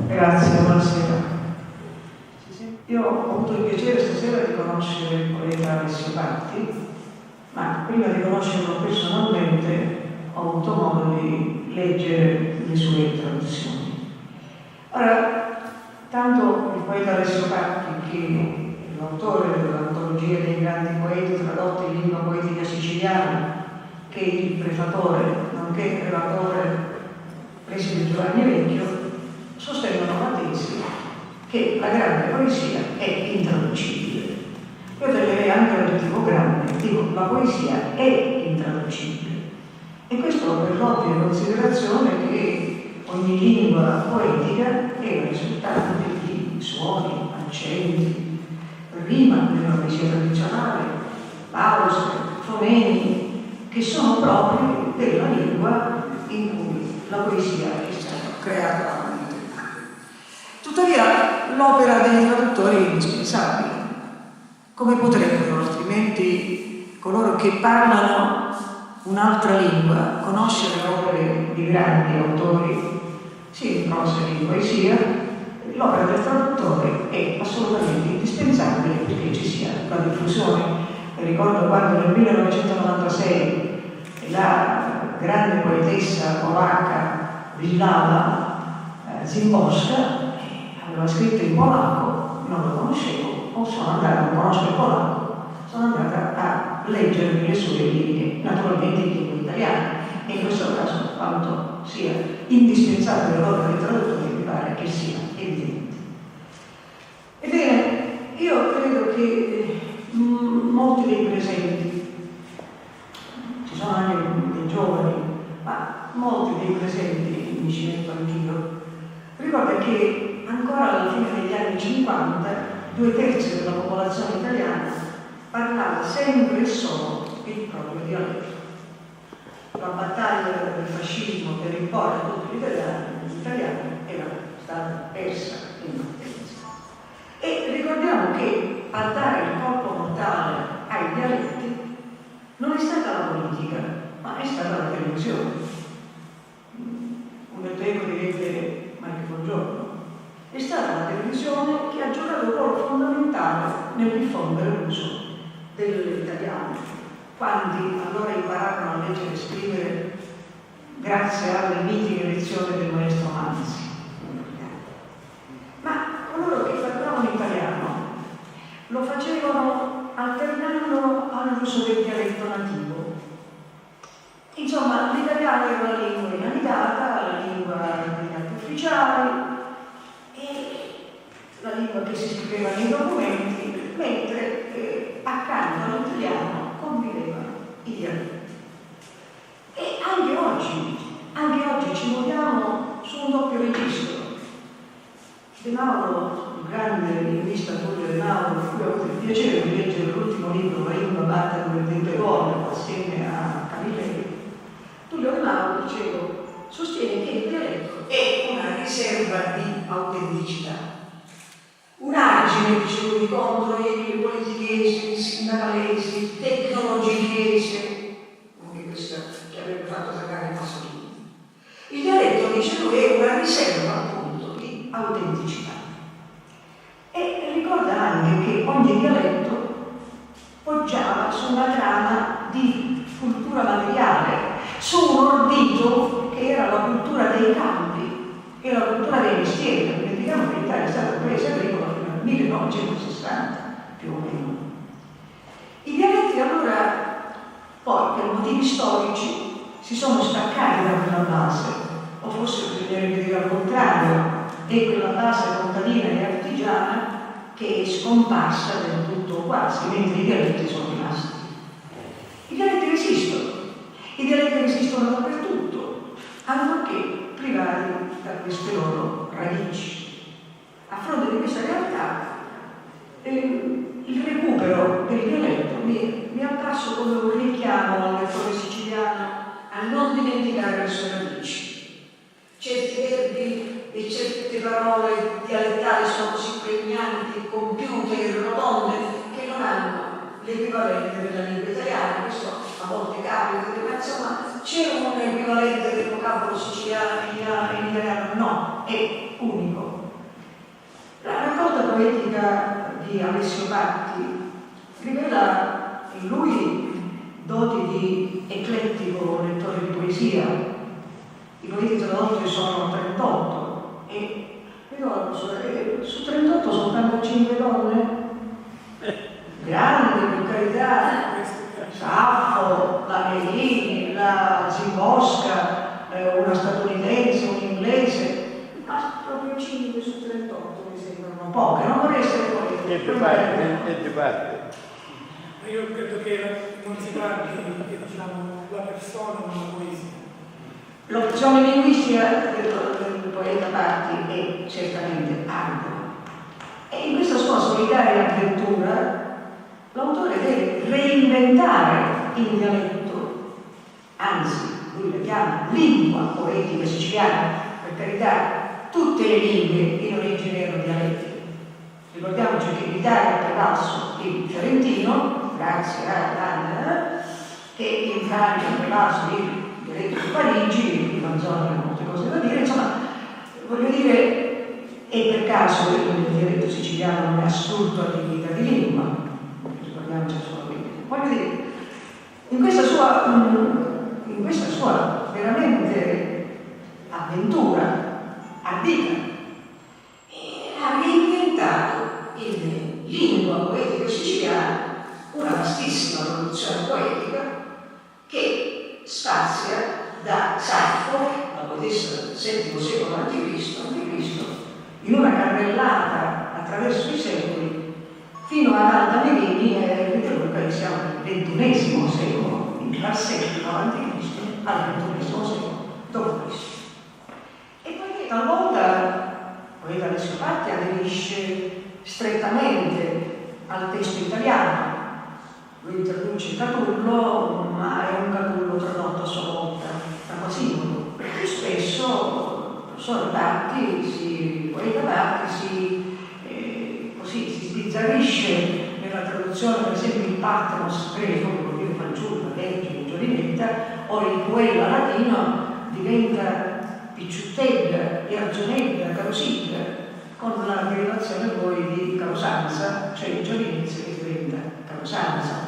Grazie, buonasera. Io ho avuto il piacere stasera di conoscere il collega Alessio Patti, ma prima di conoscerlo personalmente ho avuto modo di leggere le sue traduzioni. Ora, tanto il poeta Alessio Patti, che è l'autore dell'antologia dei grandi poeti tradotti in lingua poetica siciliana, che il prefatore, nonché relatore preside Giovanni Vecchio, sostengono la tesi che la grande poesia è intraducibile. Io toglierei anche l'aggettivo grande, dico la poesia è intraducibile. E questo per l'ovvia considerazione che ogni lingua poetica è il risultato di suoni, accenti, rima nella poesia tradizionale, pause, fonemi, che sono propri della lingua in cui la poesia è stata creata. Tuttavia l'opera dei traduttori è indispensabile. Come potrebbero altrimenti coloro che parlano un'altra lingua conoscere le opere di grandi autori, sia in prosa che in poesia? L'opera del traduttore è assolutamente indispensabile perché ci sia la diffusione. Ricordo quando nel 1996 la grande poetessa polacca Wisława Szymborska aveva scritto in polacco, non lo conoscevo, non conosco il polacco, sono andata a leggere le sue righe, naturalmente in lingua italiana, e in questo caso quanto sia indispensabile l'opera di traduttore mi pare che sia evidente. Ebbene, io credo che molti dei presenti, ci sono anche dei giovani, ma molti dei presenti, mi ci metto anch'io, ricorda che ancora alla fine degli anni 50 2/3 della popolazione italiana parlava sempre e solo il proprio dialetto. La battaglia del fascismo per imporre a tutti gli italiani era stata persa in partenza. E ricordiamo che a dare il colpo mortale ai dialetti non è stata la politica, ma è stata la televisione. Come prego di leggere Marco Buongiorno. È stata la televisione che ha giocato un ruolo fondamentale nel diffondere l'uso dell'italiano. Quanti allora impararono a leggere e scrivere grazie alle mitiche lezioni del maestro Manzi. Ma coloro che parlavano italiano lo facevano alternando all'uso del dialetto nativo. Insomma, l'italiano era la lingua inanidata, la lingua degli atti ufficiali, e la lingua che si scriveva nei documenti, mentre accanto all'italiano convivevano i dialetti. E anche oggi ci muoviamo su un doppio registro. De Mauro, il grande linguista Tullio De Mauro, di cui ho avuto il piacere di leggere l'ultimo libro, La lingua batta come il vento evolve, assieme a Camilleri, Tullio De Mauro, dicevo, sostiene che il dialetto è una riserva di autenticità. Un argine, dicevo, di contro le politichesi, sindacalesi, tecnologichesi, come questa che avrebbe fatto attaccare Pasolini. Il dialetto, dice lui, è una riserva appunto di autenticità. E ricorda anche che ogni dialetto poggiava su una trama di cultura materiale su un ordito che era la cultura dei campi, era la cultura dei mestieri. Non dimentichiamo che l'Italia è stata un paese agricolo fino al 1960, più o meno. I dialetti allora, poi per motivi storici, si sono staccati da quella base, o forse bisognerebbe dire al contrario, è quella base contadina e artigiana che è scomparsa del tutto quasi, mentre i dialetti sono rimasti. I dialetti esistono dappertutto, ancorché privati da queste loro radici. A fronte di questa realtà, il recupero del dialetto mi è apparso come un richiamo al lettore siciliano a non dimenticare le sue radici. Certi verbi e certe parole dialettali sono così pregnanti, compiute e rotonde che non hanno l'equivalente della lingua italiana. Questo a volte capita, ma insomma c'è un equivalente del vocabolo siciliano in italiano? No, è unico. La raccolta poetica di Alessio Patti rivela in lui doti di eclettico lettore di poesia. I poeti tradotti sono 38 e su 38 soltanto 5 donne. Grandi, per carità, Saffo, la Melini, la Zibosca, una statunitense, un inglese, ma proprio 5 su 38 mi sembrano poche, non vorrei essere poetico. Niente parte. Io credo che non si parli, diciamo, la persona, ma la poesia. L'opzione linguistica del poeta Patti è certamente ardua. E in questa sua solitaria avventura l'autore deve reinventare il dialetto, anzi, lui la chiama lingua poetica siciliana, per carità, tutte le lingue in origine erano dialetti. Ricordiamoci che in Italia ha prevalso il fiorentino, grazie a che in Francia ha prevalso il dialetto di Parigi, di Manzoni ha molte cose da dire, insomma, voglio dire, e per caso il dialetto siciliano non è assurdo a dignità di lingua. Voglio dire, in questa sua veramente avventura ardita, ha reinventato in lingua poetica siciliana una vastissima produzione poetica che spazia da Saffo, la poetessa del VII secolo a.C., in una carrellata attraverso i secoli, fino a Alda Melini e che siamo nel XXI secolo, dal VII a.C. al XXI secolo d.C. E poi talvolta poeta Alessio Patti aderisce strettamente al testo italiano. Lui traduce Catullo, ma è un Catullo tradotto a sua volta da Quasimodo. Più spesso il professor Patti, poeta Patti, si sbizzarrisce nella traduzione, per esempio il Patmos greco, che vuol dire fanciulla, vergine, giovinetta, o il Puella latino diventa Picciuttella, Erzonella, Carosilla, con la derivazione poi di Carosanza, cioè il giovinezza che diventa Carosanza.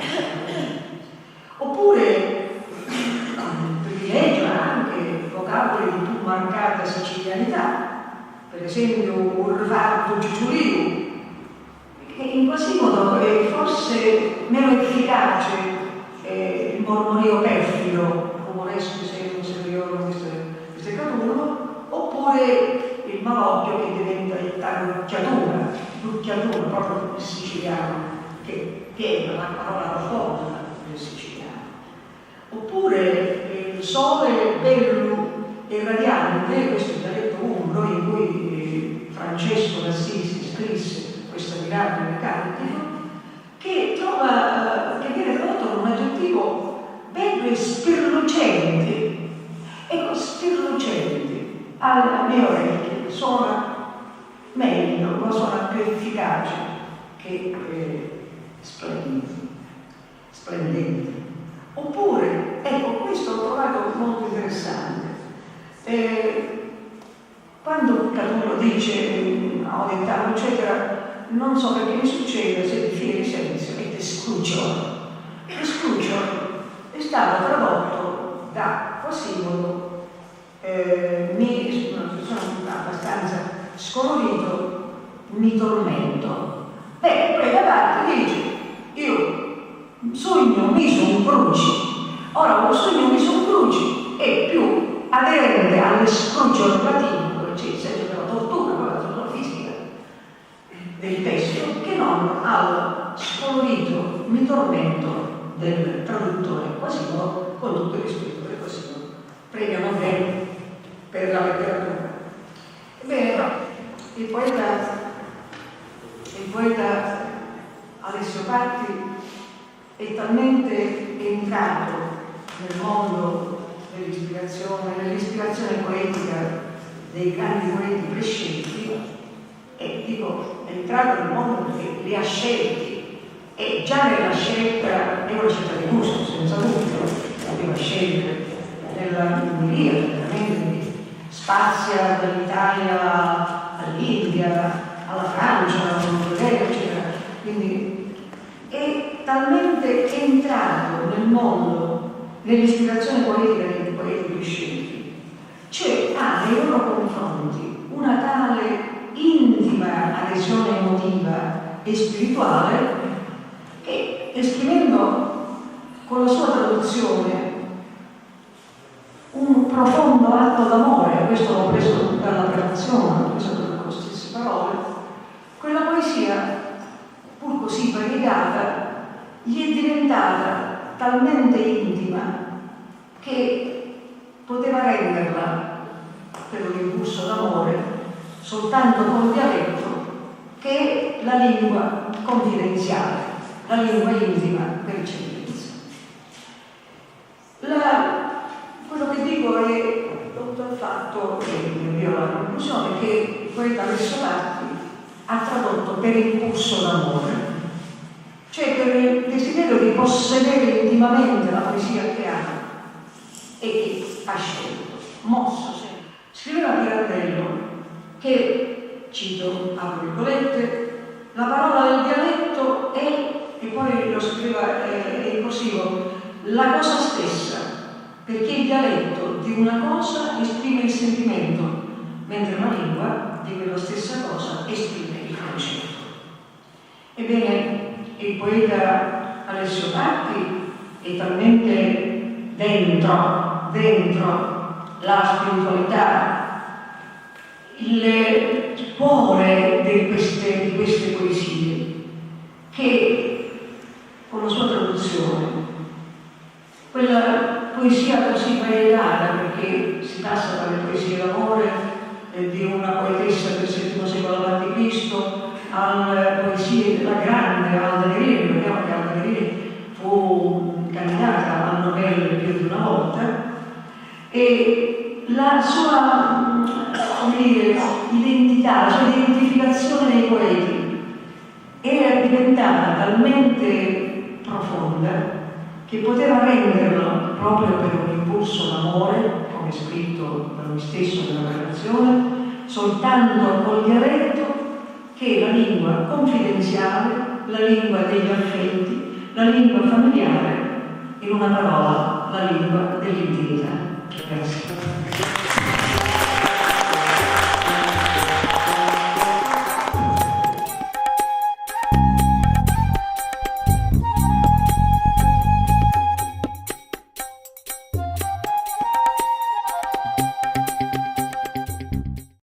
Oppure privilegia anche vocaboli di più marcata sicilianità, per esempio Urvardo Giuliu, che in Quasimodo è forse meno efficace il mormorio perfido, come resto se non superiore queste Catullo, oppure il malocchio che diventa l'ucchiatura, proprio il siciliano, che è la parola rotonda del siciliano. Oppure il sole bello e radiante, questo è il dialetto umbro in cui Francesco d'Assisi scrisse questo miracolo cantico, che viene tradotto con un aggettivo bello e spirlucente. Ecco, spirlucente alle mie orecchie suona meglio, ma suona più efficace che splendente. Oppure, ecco, questo l'ho trovato molto interessante. Quando Catullo dice Audentano, eccetera, non so perché mi succede se di fine silenzio e Tescrucio. Tescrucio è stato tradotto da Quasimodo sono abbastanza scolorito, mi tormento. Beh, poi da parte dice, io sogno miso un cruci. Ora un sogno miso un cruci è più aderente alle scrucio latino, dove c'è il senso della tortura, la tortura fisica del testo, che non al scolorito mi tormento del traduttore Quasimodo, con tutto il rispetto per Quasimodo. Premio Nobel per la letteratura. Ebbene, il poeta Alessio Patti è talmente entrato nel mondo nell'ispirazione poetica dei grandi poeti prescelti, e dico è entrato nel mondo perché li ha scelti, e già nella scelta è una scelta di gusto, senza dubbio, aveva scelte nella Ungheria, veramente spazia dall'Italia all'India, alla Francia, all'Inghilterra, eccetera. Quindi è talmente entrato nel mondo, nell'ispirazione poetica dei poeti più scelti, cioè ha nei loro confronti una tale intima adesione emotiva e spirituale che, esprimendo con la sua traduzione un profondo atto d'amore, questo l'ho preso dalla traduzione, l'ho preso dalle stesse parole, quella poesia, pur così variegata, gli è diventata talmente intima che poteva renderla, per un impulso d'amore, soltanto col dialetto, che è la lingua confidenziale, la lingua intima per eccellenza. Quello che dico è dovuto al fatto, e mi avvio alla conclusione, che il poeta Alessio Patti ha tradotto per impulso d'amore, cioè per il desiderio di possedere intimamente la poesia che ama e che ha scelto, mosso sempre. Scriveva Pirandello che, cito, apro virgolette, la parola del dialetto è, e poi lo scriveva in corsivo, la cosa stessa, perché il dialetto di una cosa esprime il sentimento, mentre la lingua di quella stessa cosa esprime il concetto. Ebbene, il poeta Alessio Patti è talmente dentro la spiritualità, il cuore di queste poesie, che con la sua traduzione, quella poesia così variegata, perché si passa dalle poesie d'amore di una poetessa del VII secolo a.C. alle poesie della grande Alda Nerina. Ricordiamo che Alda Nerina fu candidata al Nobel più di una volta, e la sua identità, la sua identificazione nei poeti era diventata talmente profonda che poteva renderlo, proprio per un impulso d'amore, come scritto da lui stesso nella relazione, soltanto col dialetto, che è la lingua confidenziale, la lingua degli affetti, la lingua familiare, in una parola, la lingua dell'intimità.